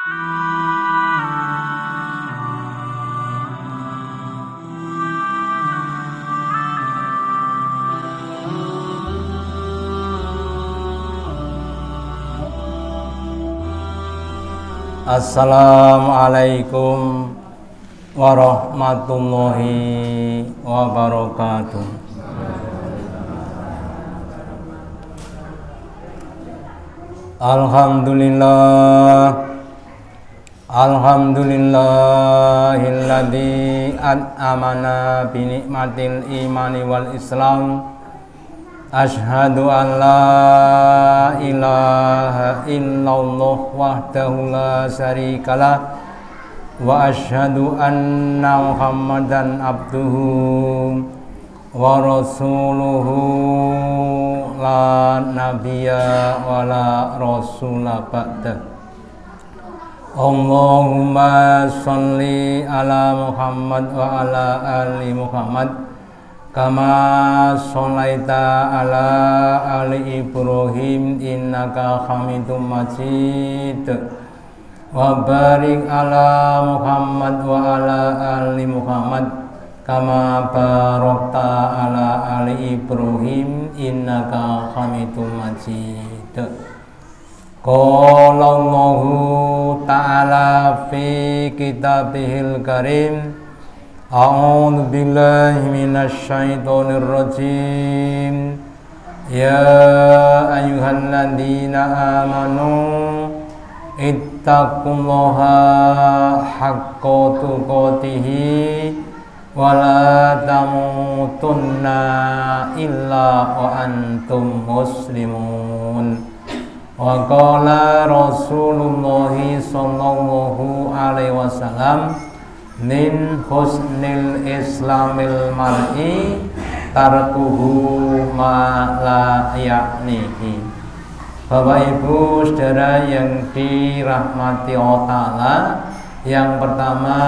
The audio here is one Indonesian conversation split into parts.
Assalamualaikum warahmatullahi wabarakatuh. Alhamdulillahilladzi an'amana bi ni'matil imani wal islam. Asyhadu an la ilaha illallah wahdahu la syarikalah wa asyhadu anna Muhammadan abduhu wa rasuluhu la nabiyya wa la rasula ba'da. Allahumma sholli ala Muhammad wa ala ali Muhammad kama sholaita ala ali Ibrahim innaka Hamidum Majid wa barik ala Muhammad wa ala ali Muhammad kama barakta ala ali Ibrahim innaka Hamidum Majid. Qala Allahu ta'ala fi kitabihil karim. A'udzu billahi minasy syaithanir rajim. Ya ayyuhalladzina amanu ittaqullaha haqqa tuqatih wa la tamutunna illa wa antum muslimun. Wa qala Rasulullah sallallahu alaihi wasallam, min husnil islamil mar'i tarkuhu ma la ya'nihi. Bapak Ibu saudara yang dirahmati Allah Ta'ala, yang pertama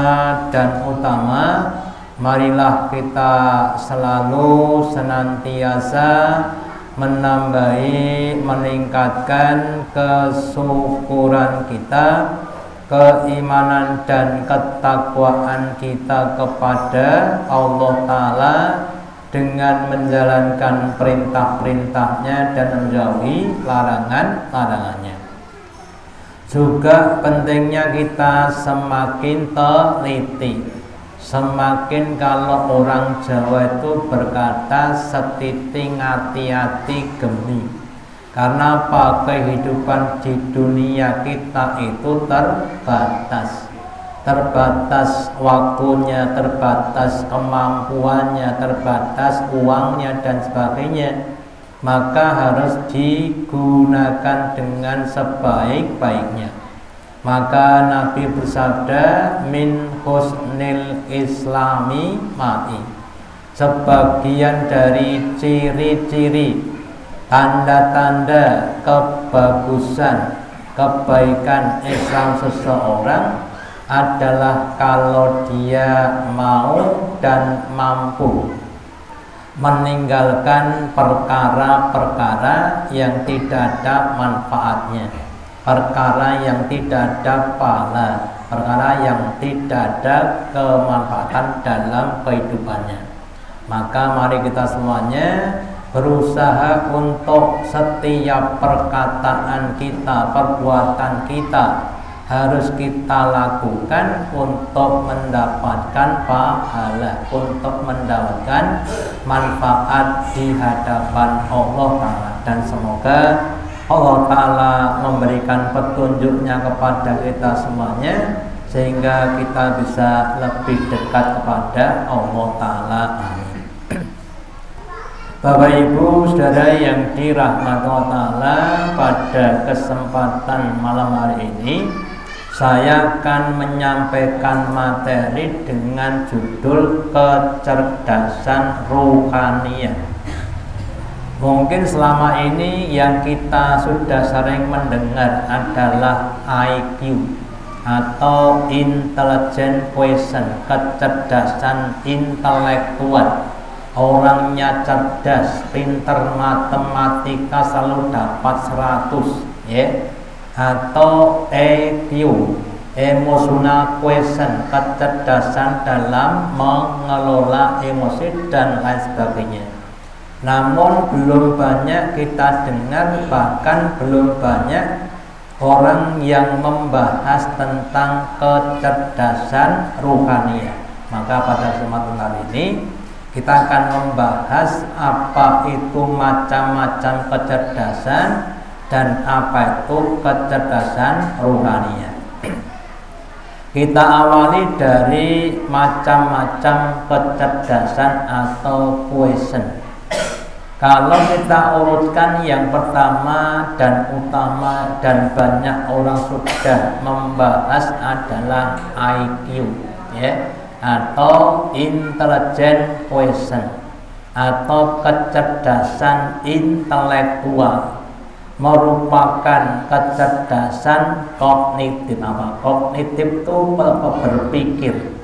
dan utama, marilah kita selalu senantiasa menambahi, meningkatkan kesyukuran kita, keimanan dan ketakwaan kita kepada Allah Ta'ala dengan menjalankan perintah-perintahnya dan menjauhi larangan-larangannya. Juga pentingnya kita semakin teliti. Semakin, kalau orang Jawa itu berkata setiting hati-hati gemi. Karena apa? Kehidupan di dunia kita itu terbatas waktunya, terbatas kemampuannya, terbatas uangnya dan sebagainya. Maka harus digunakan dengan sebaik-baiknya. Maka Nabi bersabda, min husnil islami ma'i. Sebagian dari ciri-ciri, tanda-tanda kebagusan, kebaikan Islam seseorang adalah kalau dia mau dan mampu meninggalkan perkara-perkara yang tidak ada manfaatnya, perkara yang tidak ada pahala, perkara yang tidak ada kemanfaatan dalam kehidupannya. Maka mari kita semuanya berusaha untuk setiap perkataan kita, perbuatan kita harus kita lakukan untuk mendapatkan pahala, untuk mendapatkan manfaat di hadapan Allah Ta'ala. Dan semoga Allah Ta'ala memberikan petunjuknya kepada kita semuanya, sehingga kita bisa lebih dekat kepada Allah Ta'ala. Amin. Bapak Ibu saudara yang dirahmati Allah Ta'ala, pada kesempatan malam hari ini saya akan menyampaikan materi dengan judul kecerdasan ruhaniyah. Mungkin selama ini yang kita sudah sering mendengar adalah IQ atau intelligent quotient, kecerdasan intelektual. Orangnya cerdas, pinter matematika selalu dapat 100, ya. atau EQ, emotional quotient, kecerdasan dalam mengelola emosi dan lain sebagainya. Namun belum banyak kita dengar, bahkan belum banyak orang yang membahas tentang kecerdasan ruhania. Maka pada kesempatan kali ini kita akan membahas apa itu macam-macam kecerdasan dan apa itu kecerdasan ruhania. Kita awali dari macam-macam kecerdasan atau quotient. Kalau kita urutkan yang pertama dan utama dan banyak orang sudah membahas adalah IQ, ya, atau intelligent quotient atau kecerdasan intelektual, merupakan kecerdasan kognitif. Apa kognitif itu? Berpikir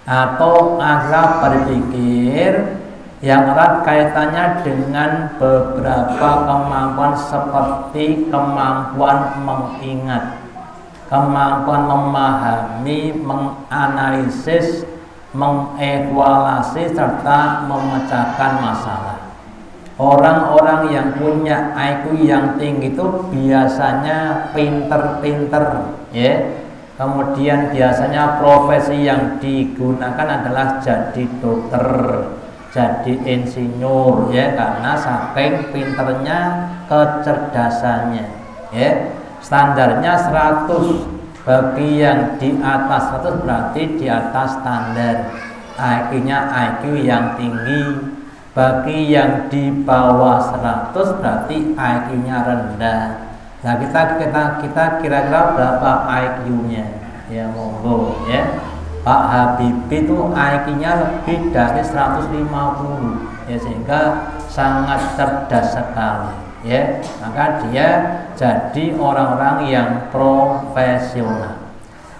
atau arah berpikir yang erat kaitannya dengan beberapa kemampuan seperti kemampuan mengingat, kemampuan memahami, menganalisis, mengevaluasi, serta memecahkan masalah. Orang-orang yang punya IQ yang tinggi itu biasanya pinter-pinter, ya. Kemudian biasanya profesi yang digunakan adalah jadi dokter, jadi insinyur, ya, karena saking pinternya, kecerdasannya, ya. Standarnya 100, bagi yang di atas 100 berarti di atas standar, IQ-nya IQ yang tinggi. Bagi yang di bawah 100 berarti IQ-nya rendah. Nah, kita kira-kira berapa IQ-nya? Ya, monggo, ya. Pak Habibie itu IQ-nya lebih dari 150, ya, sehingga sangat cerdas sekali, ya. Maka dia jadi orang-orang yang profesional.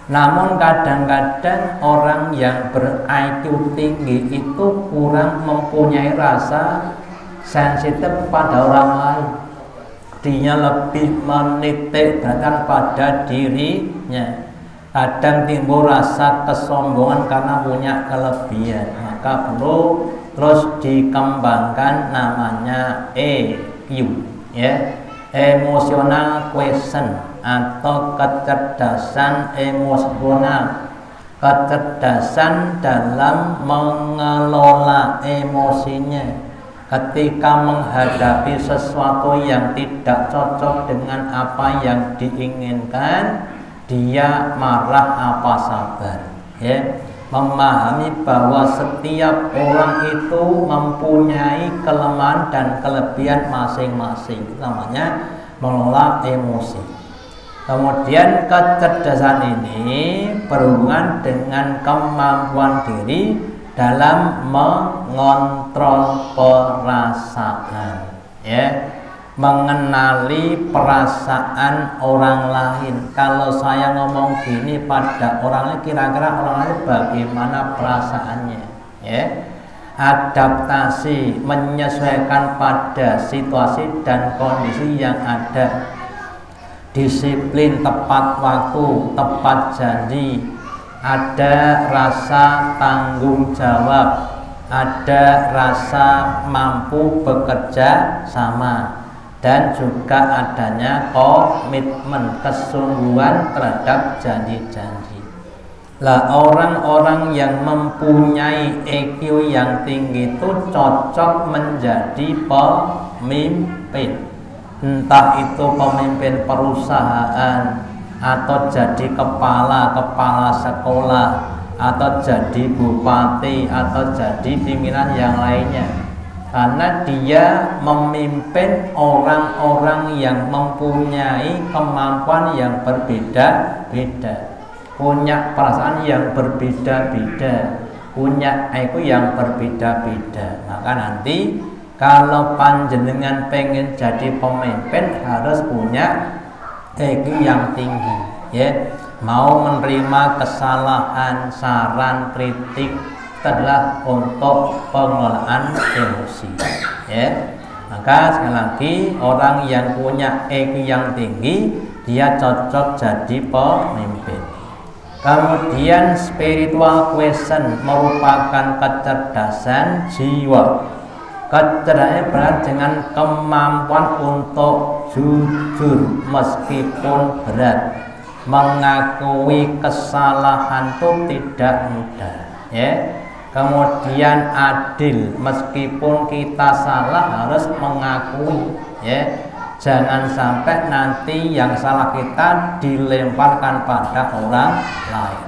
Namun kadang-kadang orang yang ber-IQ tinggi itu kurang mempunyai rasa sensitif pada orang lain. Dia lebih menitik beratkan pada dirinya. Kadang timbul rasa kesombongan karena punya kelebihan. Maka perlu terus dikembangkan, namanya EQ, ya, emotional quotient atau kecerdasan emosional, kecerdasan dalam mengelola emosinya. Ketika menghadapi sesuatu yang tidak cocok dengan apa yang diinginkan, dia marah apa sabar, ya. Memahami bahwa setiap orang itu mempunyai kelemahan dan kelebihan masing-masing. Itu namanya mengelola emosi. Kemudian kecerdasan ini berhubungan dengan kemampuan diri dalam mengontrol perasaan, ya, mengenali perasaan orang lain. Kalau saya ngomong gini pada orang lain, kira-kira orang lain bagaimana perasaannya, ya. Adaptasi, menyesuaikan pada situasi dan kondisi yang ada. Disiplin, tepat waktu, tepat janji, ada rasa tanggung jawab, ada rasa mampu bekerja sama, dan juga adanya komitmen, kesungguhan terhadap janji-janji. Lah, orang-orang yang mempunyai EQ yang tinggi itu cocok menjadi pemimpin. Entah itu pemimpin perusahaan, atau jadi kepala sekolah, atau jadi bupati, atau jadi pimpinan yang lainnya. Karena dia memimpin orang-orang yang mempunyai kemampuan yang berbeda-beda, punya perasaan yang berbeda-beda, punya IQ yang berbeda-beda. Maka nanti kalau panjenengan pengen jadi pemimpin harus punya EQ yang tinggi, ya. Mau menerima kesalahan, saran, kritik, itu adalah untuk pengelolaan emosi, ya. Maka sekali lagi, orang yang punya EQ yang tinggi dia cocok jadi pemimpin. Kemudian spiritual quotient merupakan kecerdasan jiwa. Kecerdasan berat dengan kemampuan untuk jujur meskipun berat. Mengakui kesalahan itu tidak mudah, ya. Kemudian adil, meskipun kita salah harus mengakui, ya. Jangan sampai nanti yang salah kita dilemparkan pada orang lain.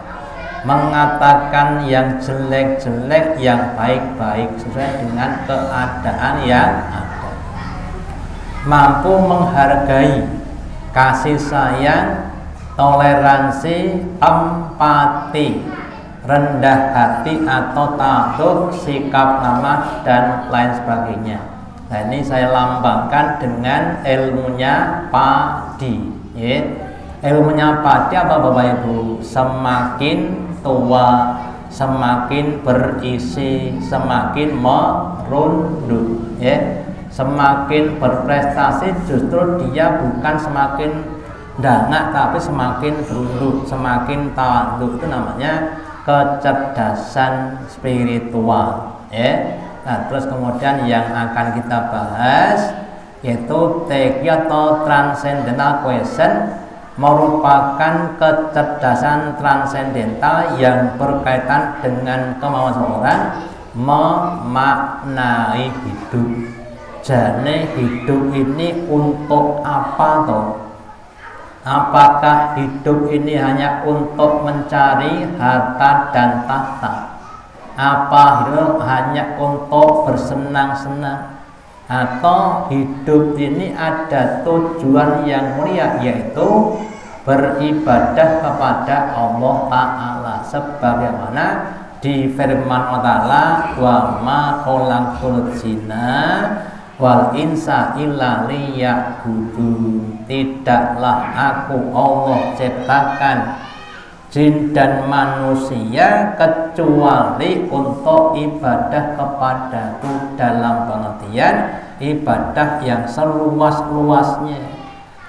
Mengatakan yang jelek-jelek, yang baik-baik sesuai dengan keadaan yang ada. Mampu menghargai, kasih sayang, toleransi, empati, rendah hati atau takluk, sikap ramah dan lain sebagainya. Nah, ini saya lambangkan dengan ilmunya padi, ya. Ilmunya padi apa Bapak Ibu? Semakin tua semakin berisi, semakin merunduk, ya. Semakin berprestasi justru dia bukan semakin dangak tapi semakin runduk, semakin tanduk. Itu namanya kecerdasan spiritual, ya. Nah, terus kemudian yang akan kita bahas yaitu TQ atau transcendental quotient, merupakan kecerdasan transendental yang berkaitan dengan kemauan seseorang memaknai hidup. Jadi hidup ini untuk apa toh? Apakah hidup ini hanya untuk mencari harta dan tahta? Apa hidup hanya untuk bersenang-senang? Atau hidup ini ada tujuan yang mulia, yaitu beribadah kepada Allah Ta'ala, sebagaimana di firman Allah Ta'ala, wa ma khalaqtul jinna wal insa illa liya'budun. Tidaklah aku Allah ciptakan jin dan manusia kecuali untuk ibadah kepadaku, dalam pengertian ibadah yang seluas-luasnya.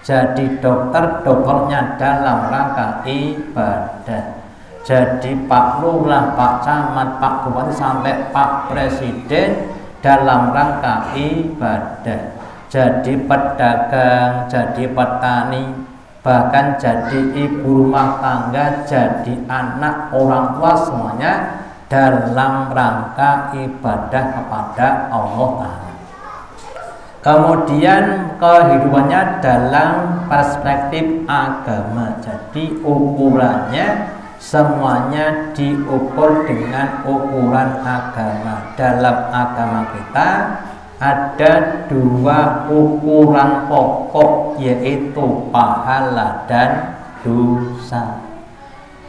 Jadi dokternya dalam rangka ibadah. Jadi Pak Lurah, Pak Camat, Pak Bupati sampai Pak Presiden dalam rangka ibadah. Jadi pedagang, jadi petani, bahkan jadi ibu rumah tangga, jadi anak, orang tua, semuanya dalam rangka ibadah kepada Allah Ta'ala. Kemudian kehidupannya dalam perspektif agama. Jadi ukurannya semuanya diukur dengan ukuran agama. Dalam agama kita ada dua ukuran pokok, yaitu pahala dan dosa.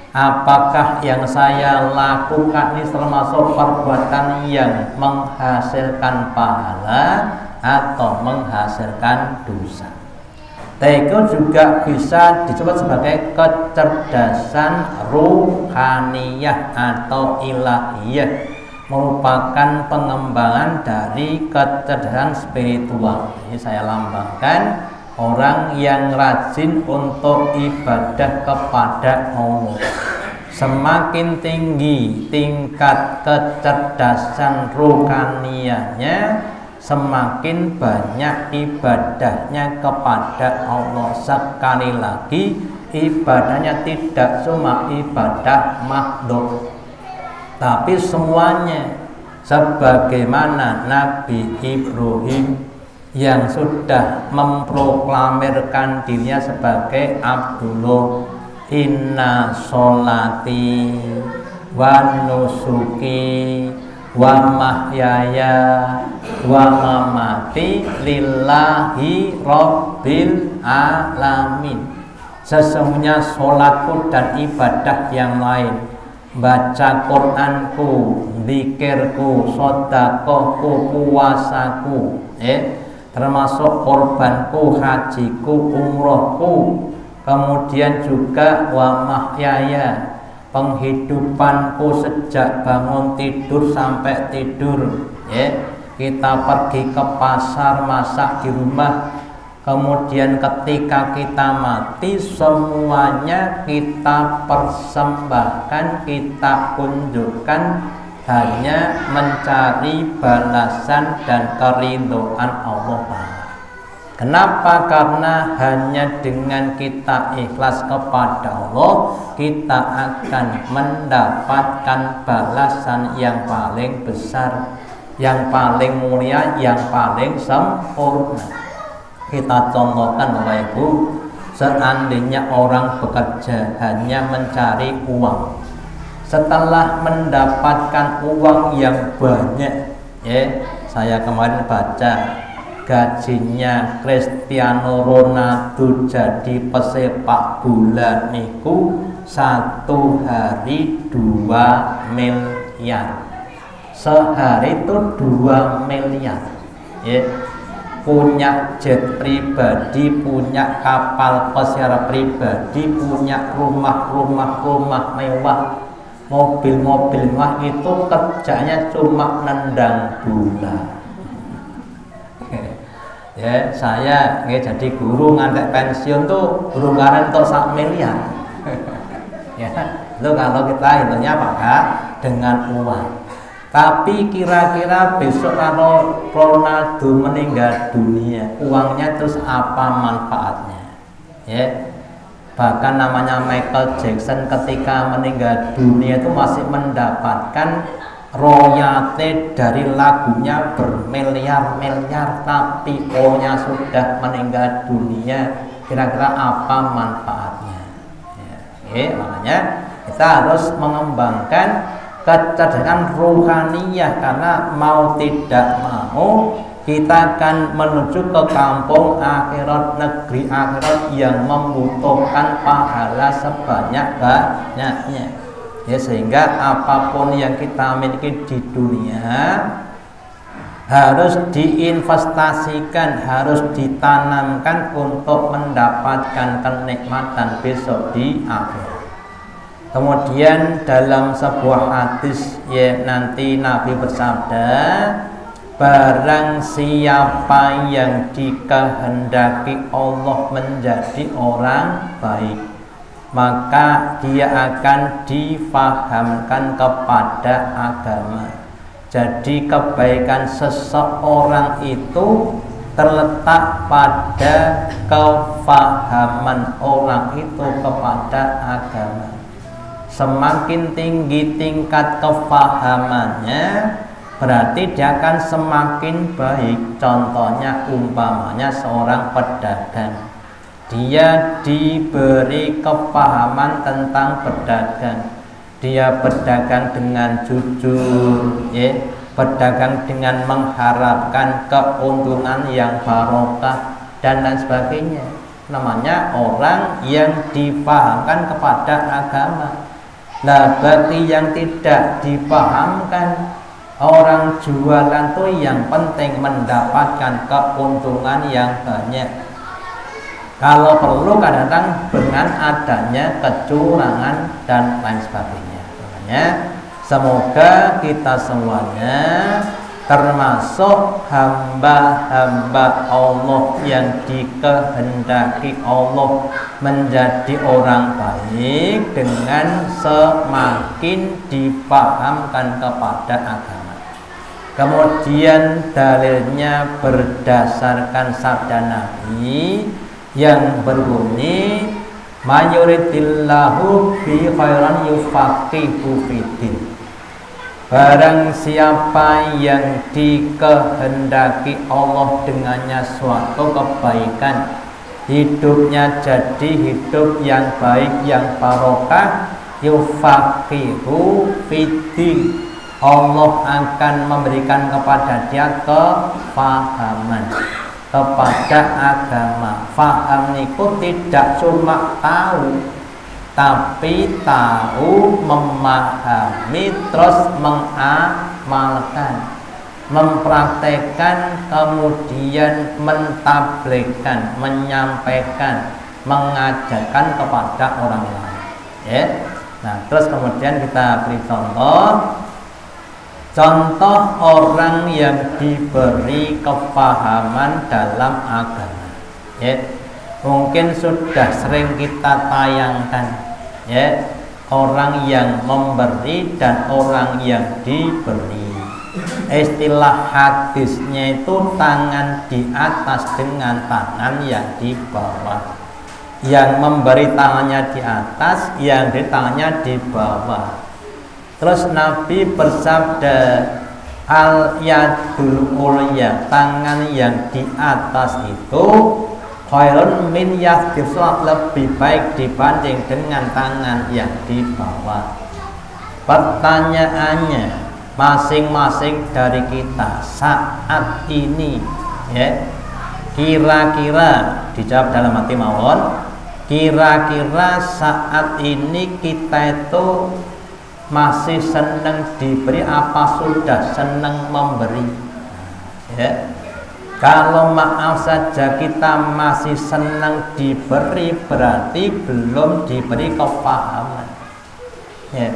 Apakah yang saya lakukan ini termasuk perbuatan yang menghasilkan pahala atau menghasilkan dosa? Itu juga bisa disebut sebagai kecerdasan ruhaniyah atau ilahiyah, merupakan pengembangan dari kecerdasan spiritual. Ini saya lambangkan orang yang rajin untuk ibadah kepada Allah. Semakin tinggi tingkat kecerdasan ruhaniyahnya, semakin banyak ibadahnya kepada Allah. Sekali lagi, ibadahnya tidak cuma ibadah makhluk, tapi semuanya sebagaimana Nabi Ibrahim yang sudah memproklamirkan dirinya sebagai Abdullah, inna sholati wa nusuki wa mahyaya wa mamati lillahi rabbil alamin. Sesungguhnya sholatku dan ibadah yang lain, baca Quranku, zikirku, sedekahku, puasaku, termasuk korbanku, hajiku, umrohku, kemudian juga wa mahyaya, penghidupanku sejak bangun tidur sampai tidur, kita pergi ke pasar, masak di rumah, kemudian ketika kita mati semuanya kita persembahkan, kita unjukkan hanya mencari balasan dan keridhaan Allah Ta'ala. Kenapa? Karena hanya dengan kita ikhlas kepada Allah, kita akan mendapatkan balasan yang paling besar, yang paling mulia, yang paling sempurna. Kita contohkan Bapak Ibu, seandainya orang bekerja hanya mencari uang, setelah mendapatkan uang yang banyak, saya kemarin baca gajinya Cristiano Ronaldo jadi pesepak bola niku satu hari 2 miliar, sehari itu 2 miliar, punya jet pribadi, punya kapal pesiar pribadi, punya rumah mewah, mobil-mobil mewah, itu kerjanya cuma nendang bola. Saya jadi guru ngantek pensiun tuh guru ngaran untuk 1 miliar. Itu kalau kita hitungnya apakah dengan uang. Tapi kira-kira besok kalau Ronaldo meninggal dunia, uangnya terus apa manfaatnya? Bahkan namanya Michael Jackson ketika meninggal dunia itu masih mendapatkan royalti dari lagunya bermiliar-miliar, tapi ohnya sudah meninggal dunia, kira-kira apa manfaatnya? Makanya kita harus mengembangkan kecerdasan rohaniyah, karena mau tidak mau kita akan menuju ke kampung akhirat, negeri akhirat yang membutuhkan pahala sebanyak-banyaknya. Sehingga apapun yang kita miliki di dunia harus diinvestasikan, harus ditanamkan untuk mendapatkan kenikmatan besok di akhirat. Kemudian dalam sebuah hadis nanti Nabi bersabda, barang siapa yang dikehendaki Allah menjadi orang baik, maka dia akan difahamkan kepada agama. Jadi kebaikan seseorang itu terletak pada kefahaman orang itu kepada agama. Semakin tinggi tingkat kefahamannya, berarti dia akan semakin baik. Contohnya umpamanya seorang pedagang, dia diberi kepahaman tentang berdagang, dia berdagang dengan jujur, berdagang dengan mengharapkan keuntungan yang barokah dan lain sebagainya. Namanya orang yang dipahamkan kepada agama. Nah, bagi yang tidak dipahamkan, orang jualan tuh yang penting mendapatkan keuntungan yang banyak. Kalau perlu kadang-kadang dengan adanya kecurangan dan lain sebagainya. Makanya semoga kita semuanya termasuk hamba-hamba Allah yang dikehendaki Allah menjadi orang baik dengan semakin dipahamkan kepada agama. Kemudian dalilnya berdasarkan sabda Nabi yang berbunyi, mayuridillahu bi khairan yufaqihu fiddin. Barang siapa yang dikehendaki Allah dengannya suatu kebaikan, hidupnya jadi hidup yang baik, yang barokah, yufaqihu fiddin, Allah akan memberikan kepada dia kefahaman kepada agama. Faham niku tidak cuma tahu, tapi tahu, memahami, terus mengamalkan, mempraktekkan, kemudian mentabligkan, menyampaikan, mengajarkan kepada orang lain. Nah, terus kemudian kita beri contoh orang yang diberi kepahaman dalam agama. ya. Mungkin sudah sering kita tayangkan, ya, orang yang memberi dan orang yang diberi. Istilah hadisnya itu tangan di atas dengan tangan yang di bawah. Yang memberi tangannya di atas, yang di tangannya di bawah. Terus Nabi bersabda, al yadul ulya, tangan yang di atas itu khairun min yadil sufla, lebih baik dibanding dengan tangan yang di bawah. Pertanyaannya, masing-masing dari kita saat ini, ya, kira-kira dijawab dalam hati mawon, kira-kira saat ini kita itu masih senang diberi apa sudah senang memberi, ya. Kalau maaf saja kita masih senang diberi, berarti belum diberi kepahaman, ya.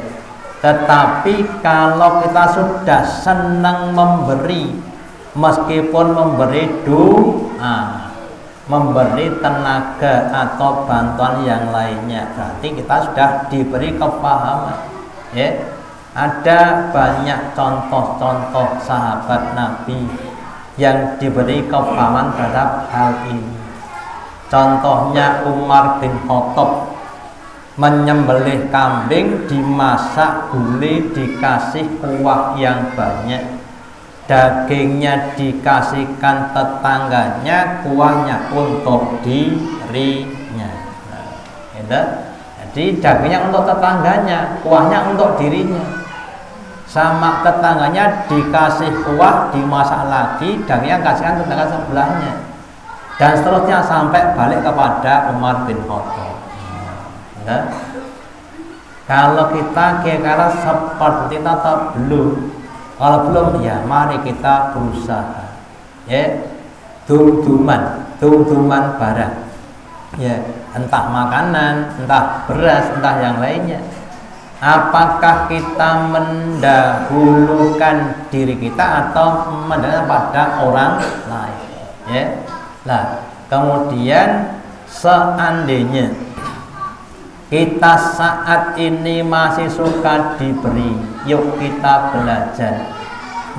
Tetapi kalau kita sudah senang memberi, meskipun memberi doa, memberi tenaga atau bantuan yang lainnya, berarti kita sudah diberi kepahaman, ya. Ada banyak contoh-contoh sahabat Nabi yang diberi kepahaman terhadap hal ini. Contohnya Umar bin Khattab menyembelih kambing, dimasak gulai, dikasih kuah yang banyak, dagingnya dikasihkan tetangganya, kuahnya untuk dirinya. Jadi dagingnya untuk tetangganya, kuahnya untuk dirinya. Sama tetangganya dikasih kuah, dimasak lagi, dagingnya kasihkan tetangga sebelahnya, dan seterusnya sampai balik kepada Umar bin Khattab. Ya. Kalau kita kira-kira seperti itu atau belum? Kalau belum, ya mari kita berusaha, ya, dum-duman barang, ya, entah makanan, entah beras, entah yang lainnya. Apakah kita mendahulukan diri kita atau mendahulukan pada orang lain, ya? Nah, kemudian seandainya kita saat ini masih suka diberi, yuk kita belajar.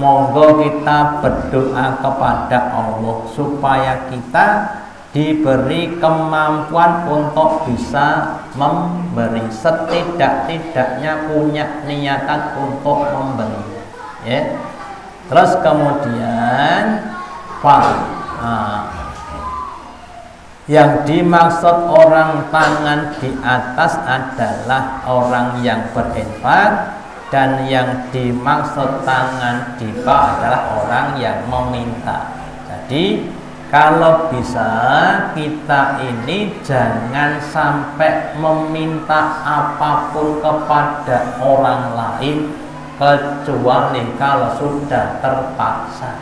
Monggo kita berdoa kepada Allah supaya kita diberi kemampuan untuk bisa memberi, setidak-tidaknya punya niatan untuk memberi, ya. Terus kemudian yang dimaksud orang tangan di atas adalah orang yang berinfak, dan yang dimaksud tangan di bawah adalah orang yang meminta. Jadi kalau bisa kita ini jangan sampai meminta apapun kepada orang lain kecuali kalau sudah terpaksa,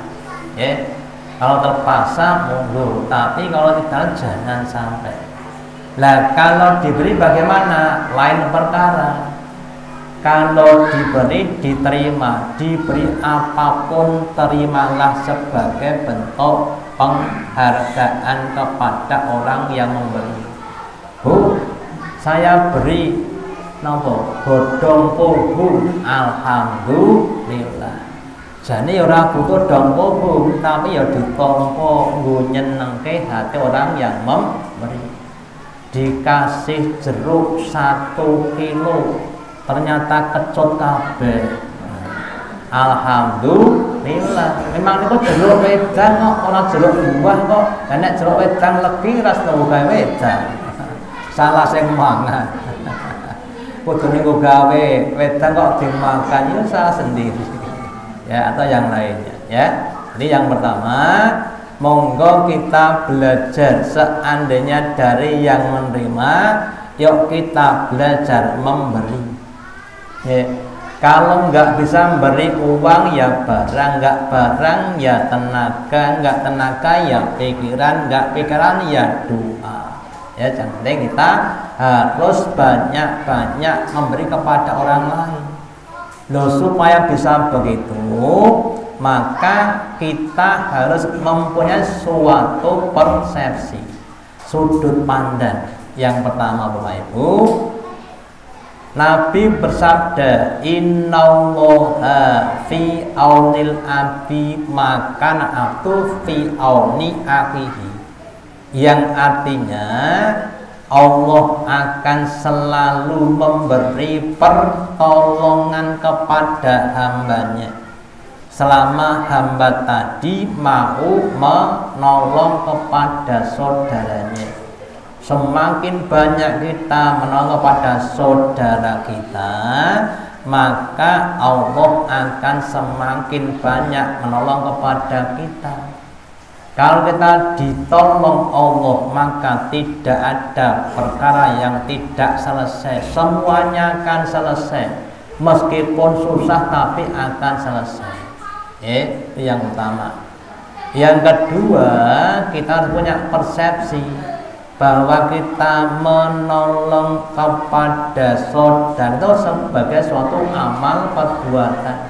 ya. Kalau terpaksa monggo, tapi kalau tidak jangan sampai. Lah kalau diberi bagaimana? Lain perkara. Kalau diberi diterima, diberi apapun terimalah sebagai bentuk penghargaan kepada orang yang memberi. Bu, saya beri nopo godhong pohon, alhamdulillah. Jane ora butuh dong pohon, tapi ya ditampa nggo nyenengke hati orang yang memberi. Dikasih jeruk 1 kilo, ternyata kecut kabeh. Alhamdulillah. Memang niku jeruk wedang kok, ora jeruk buah kok. Lah nek jeruk wedang legi ras tau gawe wedang. Salah sing mangan. Kudu niku gawe wedang kok dimakan, ya salah sendiri. Ya, atau yang lainnya, ya. Jadi yang pertama, monggo kita belajar seandainya dari yang menerima, yuk kita belajar memberi, ya. Kalau nggak bisa memberi uang ya barang, nggak barang ya tenaga, nggak tenaga ya pikiran, nggak pikiran ya doa, ya. Yang penting kita harus banyak-banyak memberi kepada orang lain. Loh, supaya bisa begitu, maka kita harus mempunyai suatu persepsi. sudut pandang. Yang pertama Bapak Ibu, Nabi bersabda, innallaha fi aunil abdi maka abdu fi auni akhihi, yang artinya Allah akan selalu memberi pertolongan kepada hambanya selama hamba tadi mau menolong kepada saudaranya. Semakin banyak kita menolong kepada saudara kita, maka Allah akan semakin banyak menolong kepada kita. Kalau kita ditolong Allah, maka tidak ada perkara yang tidak selesai. Semuanya akan selesai. Meskipun susah tapi akan selesai. Itu yang utama. Yang kedua, kita harus punya persepsi bahwa kita menolong kepada saudara itu sebagai suatu amal perbuatan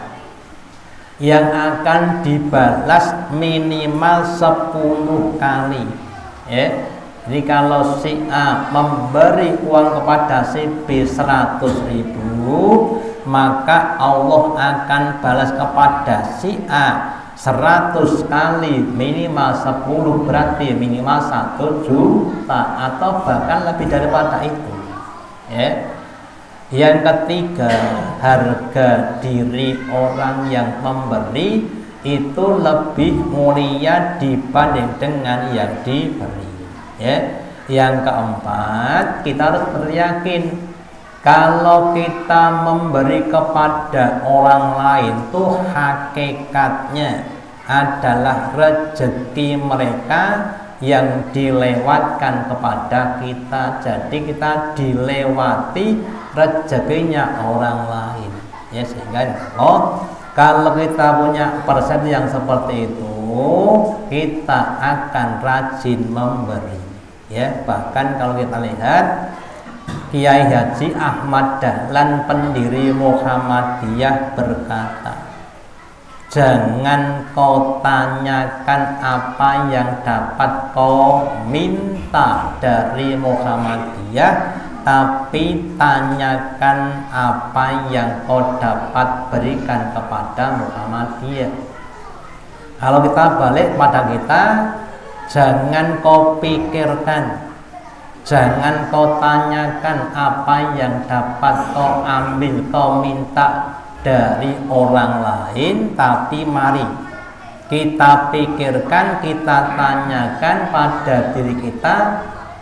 yang akan dibalas minimal 10 kali. Jadi kalau si A memberi uang kepada si B 100.000, maka Allah akan balas kepada si A 100 kali minimal 10, berarti minimal 1 juta atau bahkan lebih daripada itu. Yang ketiga, harga diri orang yang memberi itu lebih mulia dibanding dengan yang diberi. Yang keempat, kita harus beryakin kalau kita memberi kepada orang lain tuh hakikatnya adalah rezeki mereka yang dilewatkan kepada kita. Jadi kita dilewati rezekinya orang lain. Sehingga kalau kita punya persepsi yang seperti itu, kita akan rajin memberi. Bahkan kalau kita lihat Kiai Haji Ahmad Dahlan, pendiri Muhammadiyah, berkata, jangan kau tanyakan apa yang dapat kau minta dari Muhammadiyah, tapi tanyakan apa yang kau dapat berikan kepada Muhammadiyah. Kalau kita balik pada kita, jangan kau pikirkan, jangan kau tanyakan apa yang dapat kau ambil, kau minta dari orang lain, tapi mari kita pikirkan, kita tanyakan pada diri kita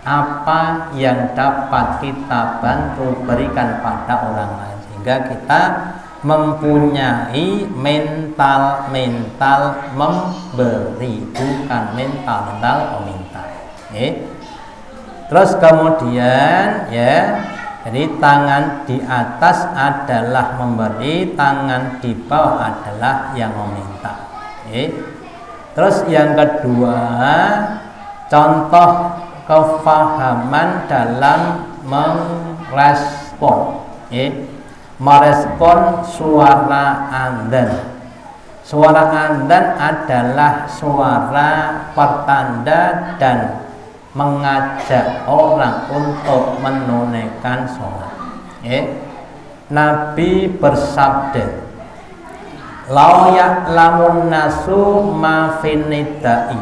apa yang dapat kita bantu berikan pada orang lain, sehingga kita mempunyai mental memberi, bukan mental meminta. Terus kemudian jadi tangan di atas adalah memberi, tangan di bawah adalah yang meminta. Terus yang kedua, contoh kefahaman dalam merespon. Merespon suara adzan. Suara adzan adalah suara pertanda dan mengajak orang untuk menunaikan sholat. Nabi bersabda, "Lau ya'lamun nasu ma finidai."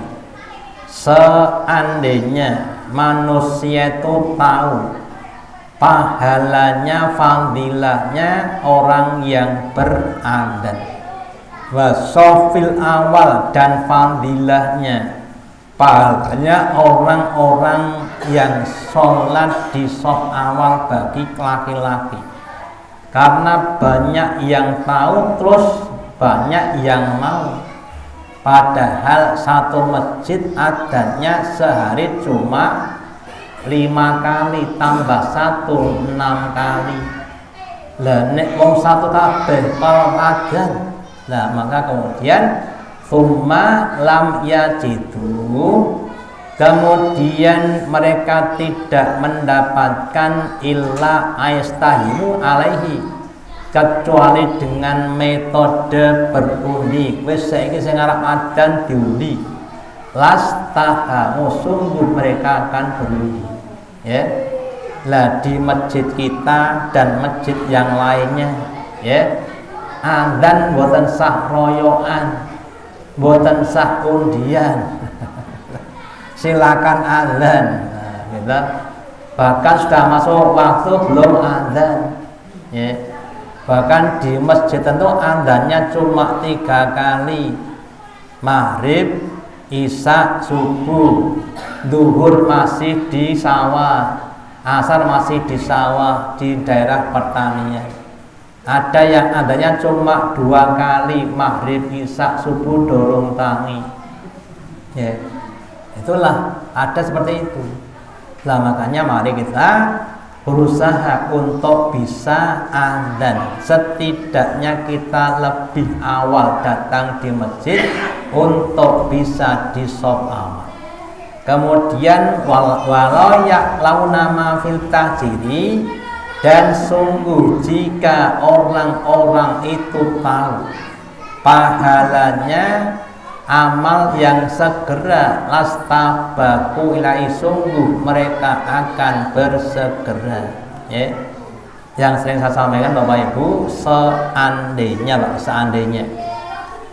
Seandainya manusia itu tahu pahalanya, fadilahnya orang yang beradzan, wasofil awal, dan fadilahnya pahalanya orang-orang yang sholat di shaf awal bagi laki-laki. Karena banyak yang tahu, terus banyak yang mau. Padahal satu masjid adanya sehari cuma 5 kali, tambah 1 6 kali. Lah nek wong satu kabeh kalau adzan, lah maka kemudian summa lam yajidu, kemudian mereka tidak mendapatkan illa aistahimu alaihi, kecuali dengan metode berundi. Wis saiki sing arep adzan diundi, lastahamu, sungguh mereka akan beruji. Ya, lah di masjid kita dan masjid yang lainnya, ya, adzan boten sah royoan, boten sah undian. Silakan adzan, nah, gitu. Bahkan sudah masuk waktu belum adzan, ya. Bahkan di masjid tentu adzannya cuma 3 kali, maghrib, isya, subuh, duhur masih di sawah, asar masih di sawah di daerah pertanian. Ada yang adanya cuma 2 kali, maghrib, isya, subuh, dorong tangi. Ya, itulah ada seperti itu. Lah makanya mari kita berusaha untuk bisa adzan. Setidaknya kita lebih awal datang di masjid untuk bisa di shop awal. Kemudian walau ya'launa ma fil tahjiri, dan sungguh jika orang-orang itu tahu pahalanya amal yang segera, lastabaku ilai, sungguh mereka akan bersegera. Ya, yang sering saya sampaikan Bapak Ibu, seandainya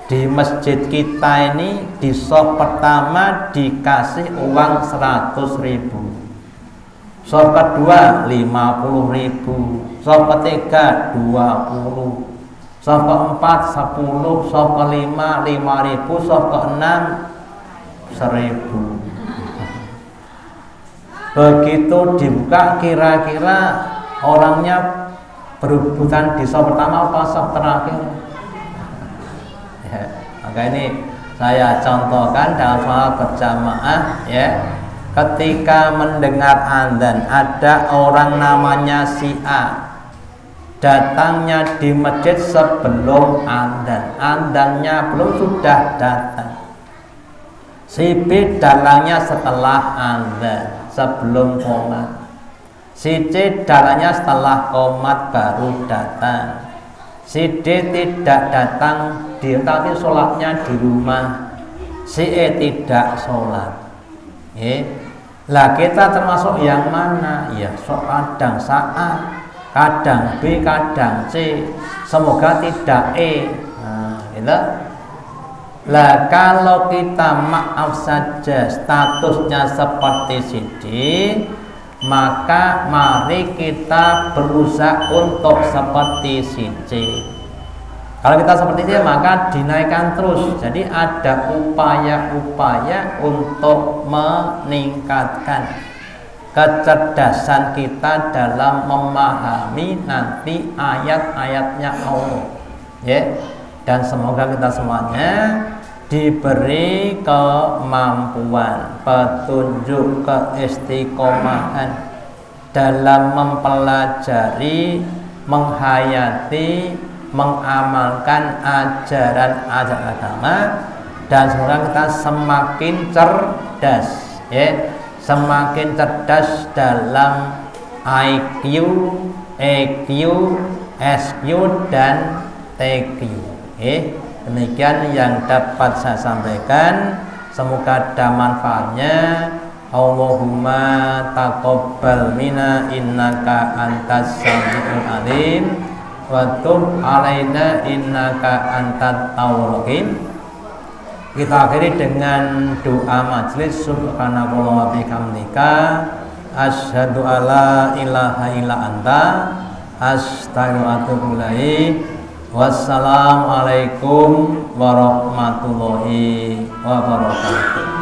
di masjid kita ini di shop pertama dikasih uang 100.000, shop kedua 50.000, shop ketiga 20, shop keempat 10, shop kelima 5.000, shop keenam 1.000. Begitu dibuka, kira-kira orangnya berebutan di shop pertama apa shop terakhir? Ya, maka ini saya contohkan dalam sholat berjamaah, ya. Ketika mendengar adzan, ada orang namanya si A datangnya di masjid sebelum adzan, adzannya belum, sudah datang. Si B datangnya setelah adzan, sebelum qomat. Si C datangnya setelah qomat baru datang. Si D tidak datang, tapi sholatnya di rumah. Si E tidak sholat. Lah kita termasuk yang mana? Ya, kadang A, kadang B, kadang C, semoga tidak E. Nah, gitu. Lah kalau kita maaf saja statusnya seperti CD, maka mari kita berusaha untuk seperti si C. Kalau kita seperti itu, maka dinaikkan terus. Jadi ada upaya-upaya untuk meningkatkan kecerdasan kita dalam memahami nanti ayat-ayatnya Allah, ya. Dan semoga kita semuanya diberi kemampuan, petunjuk, keistiqomahan dalam mempelajari, menghayati, mengamalkan ajaran-ajaran agama, dan semoga kita semakin cerdas, ya, semakin cerdas dalam IQ, EQ, SQ, dan TQ. Demikian yang dapat saya sampaikan. Semoga ada manfaatnya. Allahumma taqabbal minna innaka antas samiul alim wa tub alaina innaka antat tawwabur rahim. Kita akhiri dengan doa majelis. Subhanallah wa bihamdika asyhadu alla ilaha illa anta astaghfiruka wa atubu ilaik. Wassalamualaikum warahmatullahi wabarakatuh.